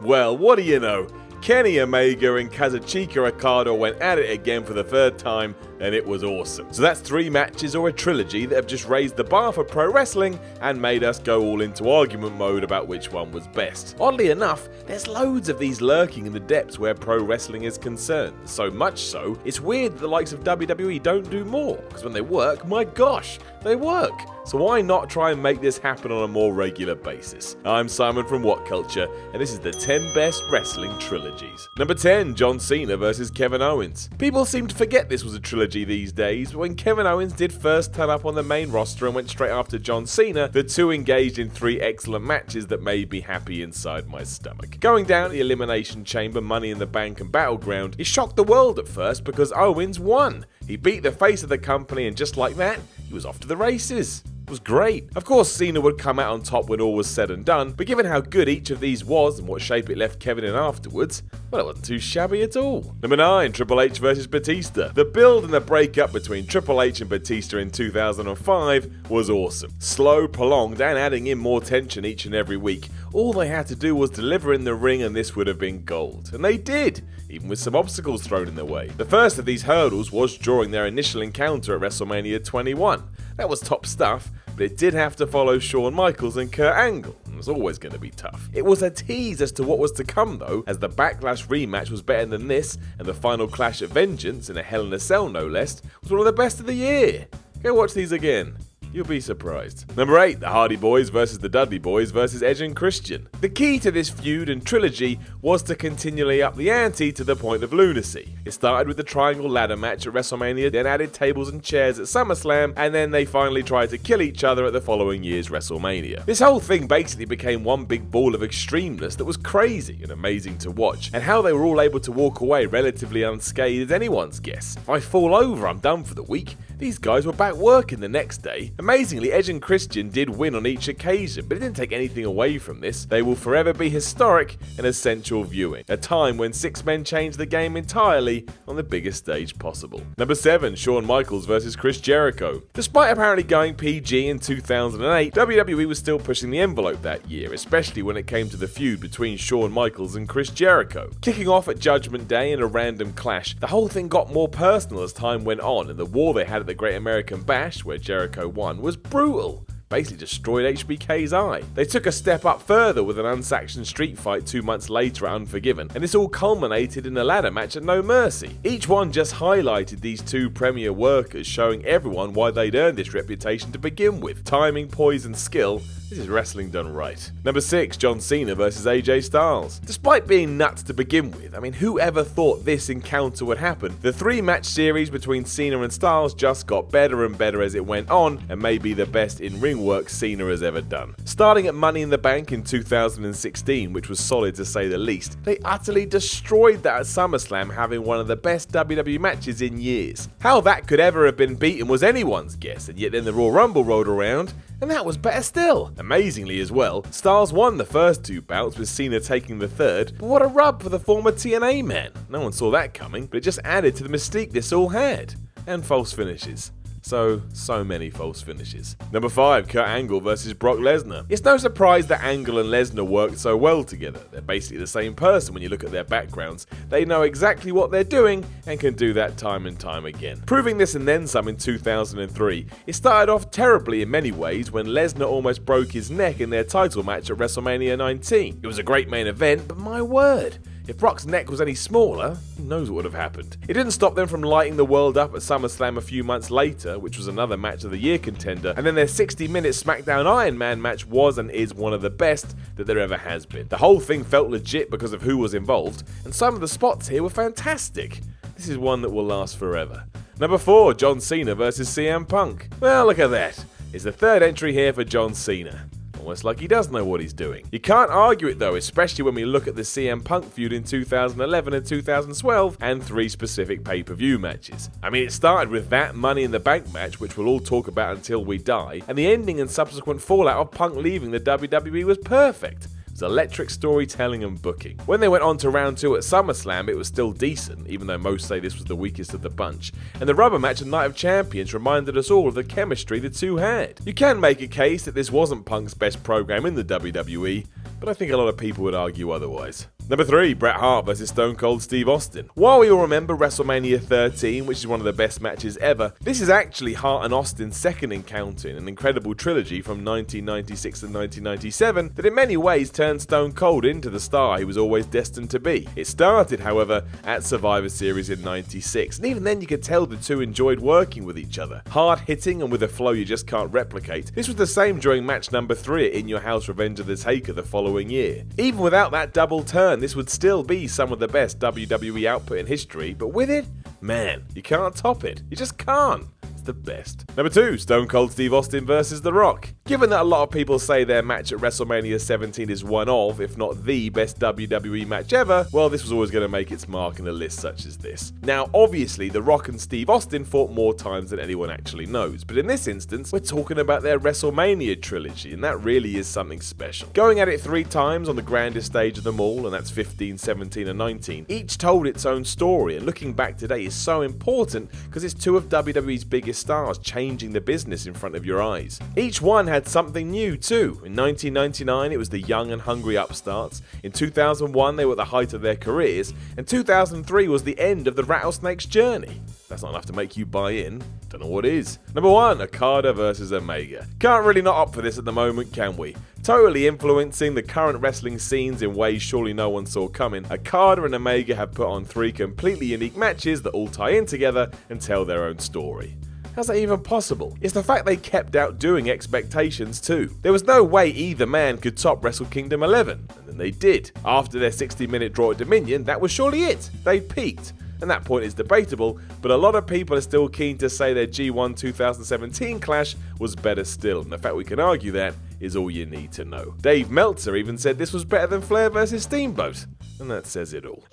Well, what do you know? Kenny Omega and Kazuchika Okada went at it again for the third time, and it was awesome. So that's 3 matches or a trilogy that have just raised the bar for pro wrestling and made us go all into argument mode about which one was best. Oddly enough, there's loads of these lurking in the depths where pro wrestling is concerned. So much so, it's weird that the likes of WWE don't do more, because when they work, my gosh, they work. So why not try and make this happen on a more regular basis? I'm Simon from What Culture, and this is the 10 best wrestling trilogies. Number 10, John Cena vs Kevin Owens. People seem to forget this was a trilogy these days, but when Kevin Owens did first turn up on the main roster and went straight after John Cena, the two engaged in 3 excellent matches that made me happy inside my stomach. Going down the Elimination Chamber, Money in the Bank and Battleground, it shocked the world at first because Owens won. He beat the face of the company, and just like that, he was off to the races. It was great. Of course, Cena would come out on top when all was said and done, but given how good each of these was and what shape it left Kevin in afterwards, well, it wasn't too shabby at all. Number 9, Triple H vs Batista. The build and the breakup between Triple H and Batista in 2005 was awesome. Slow, prolonged, and adding in more tension each and every week. All they had to do was deliver in the ring and this would have been gold. And they did, even with some obstacles thrown in their way. The first of these hurdles was during their initial encounter at WrestleMania 21. That was top stuff, but it did have to follow Shawn Michaels and Kurt Angle. It was always going to be tough. It was a tease as to what was to come though, as the Backlash rematch was better than this, and the final clash at Vengeance, in a Hell in a Cell no less, was one of the best of the year. Go watch these again. You'll be surprised. Number 8, the Hardy Boys vs the Dudley Boys vs Edge and Christian. The key to this feud and trilogy was to continually up the ante to the point of lunacy. It started with the Triangle Ladder match at WrestleMania, then added tables and chairs at SummerSlam, and then they finally tried to kill each other at the following year's WrestleMania. This whole thing basically became one big ball of extremeness that was crazy and amazing to watch, and how they were all able to walk away relatively unscathed is anyone's guess. If I fall over, I'm done for the week. These guys were back working the next day. Amazingly, Edge and Christian did win on each occasion, but it didn't take anything away from this. They will forever be historic and essential viewing, a time when 6 men changed the game entirely on the biggest stage possible. Number 7, Shawn Michaels vs Chris Jericho. Despite apparently going PG in 2008, WWE was still pushing the envelope that year, especially when it came to the feud between Shawn Michaels and Chris Jericho. Kicking off at Judgment Day in a random clash, the whole thing got more personal as time went on, and the war they had at the Great American Bash, where Jericho won, was brutal. Basically destroyed HBK's eye. They took a step up further with an unsanctioned street fight 2 months later at Unforgiven, and this all culminated in a ladder match at No Mercy. Each one just highlighted these 2 premier workers, showing everyone why they'd earned this reputation to begin with. Timing, poise and skill. This is wrestling done right. Number 6, John Cena vs AJ Styles. Despite being nuts to begin with, who ever thought this encounter would happen? The 3-match series between Cena and Styles just got better and better as it went on, and may be the best in-ring work Cena has ever done. Starting at Money in the Bank in 2016, which was solid to say the least, they utterly destroyed that at SummerSlam, having one of the best WWE matches in years. How that could ever have been beaten was anyone's guess, and yet then the Royal Rumble rolled around, and that was better still. Amazingly as well, Styles won the first 2 bouts, with Cena taking the third, but what a rub for the former TNA man. No one saw that coming, but it just added to the mystique this all had. And false finishes. So many false finishes. Number 5, Kurt Angle vs Brock Lesnar. It's no surprise that Angle and Lesnar worked so well together. They're basically the same person when you look at their backgrounds. They know exactly what they're doing and can do that time and time again. Proving this and then some in 2003, it started off terribly in many ways when Lesnar almost broke his neck in their title match at WrestleMania 19. It was a great main event, but my word, if Brock's neck was any smaller, who knows what would have happened. It didn't stop them from lighting the world up at SummerSlam a few months later, which was another match of the year contender, and then their 60-minute SmackDown Iron Man match was and is one of the best that there ever has been. The whole thing felt legit because of who was involved, and some of the spots here were fantastic. This is one that will last forever. Number 4, John Cena vs CM Punk. Well, look at that. It's the 3rd entry here for John Cena. Almost like he does know what he's doing. You can't argue it though, especially when we look at the CM Punk feud in 2011 and 2012 and 3 specific pay-per-view matches. It started with that Money in the Bank match, which we'll all talk about until we die, and the ending and subsequent fallout of Punk leaving the WWE was perfect. It was electric storytelling and booking. When they went on to round 2 at SummerSlam, it was still decent, even though most say this was the weakest of the bunch, and the rubber match at Night of Champions reminded us all of the chemistry the two had. You can make a case that this wasn't Punk's best program in the WWE, but I think a lot of people would argue otherwise. Number 3, Bret Hart vs Stone Cold Steve Austin. While we all remember WrestleMania 13, which is one of the best matches ever, this is actually Hart and Austin's second encounter in an incredible trilogy from 1996 and 1997 that in many ways turned Stone Cold into the star he was always destined to be. It started, however, at Survivor Series in 96, and even then you could tell the two enjoyed working with each other. Hard hitting and with a flow you just can't replicate. This was the same during match number 3 at In Your House Revenge of the Taker the following year. Even without that double turn, this would still be some of the best WWE output in history, but with it, man, you can't top it. You just can't. It's the best. Number 2, Stone Cold Steve Austin vs The Rock. Given that a lot of people say their match at WrestleMania 17 is one of, if not the best WWE match ever, well, this was always going to make its mark in a list such as this. Now, obviously, The Rock and Steve Austin fought more times than anyone actually knows, but in this instance, we're talking about their WrestleMania trilogy, and that really is something special. Going at it 3 times on the grandest stage of them all, and that's 15, 17, and 19, each told its own story, and looking back today is so important because it's 2 of WWE's biggest stars changing the business in front of your eyes. Each one had something new too. In 1999 it was the young and hungry upstarts, in 2001 they were at the height of their careers, and 2003 was the end of the Rattlesnake's journey. That's not enough to make you buy in. Don't know what is. Number 1, Okada vs Omega. Can't really not opt for this at the moment, can we? Totally influencing the current wrestling scenes in ways surely no one saw coming, Okada and Omega have put on 3 completely unique matches that all tie in together and tell their own story. How's that even possible? It's the fact they kept outdoing expectations too. There was no way either man could top Wrestle Kingdom 11, and then they did. After their 60-minute draw at Dominion, that was surely it. They peaked. And that point is debatable, but a lot of people are still keen to say their G1 2017 clash was better still, and the fact we can argue that is all you need to know. Dave Meltzer even said this was better than Flair vs Steamboat, and that says it all.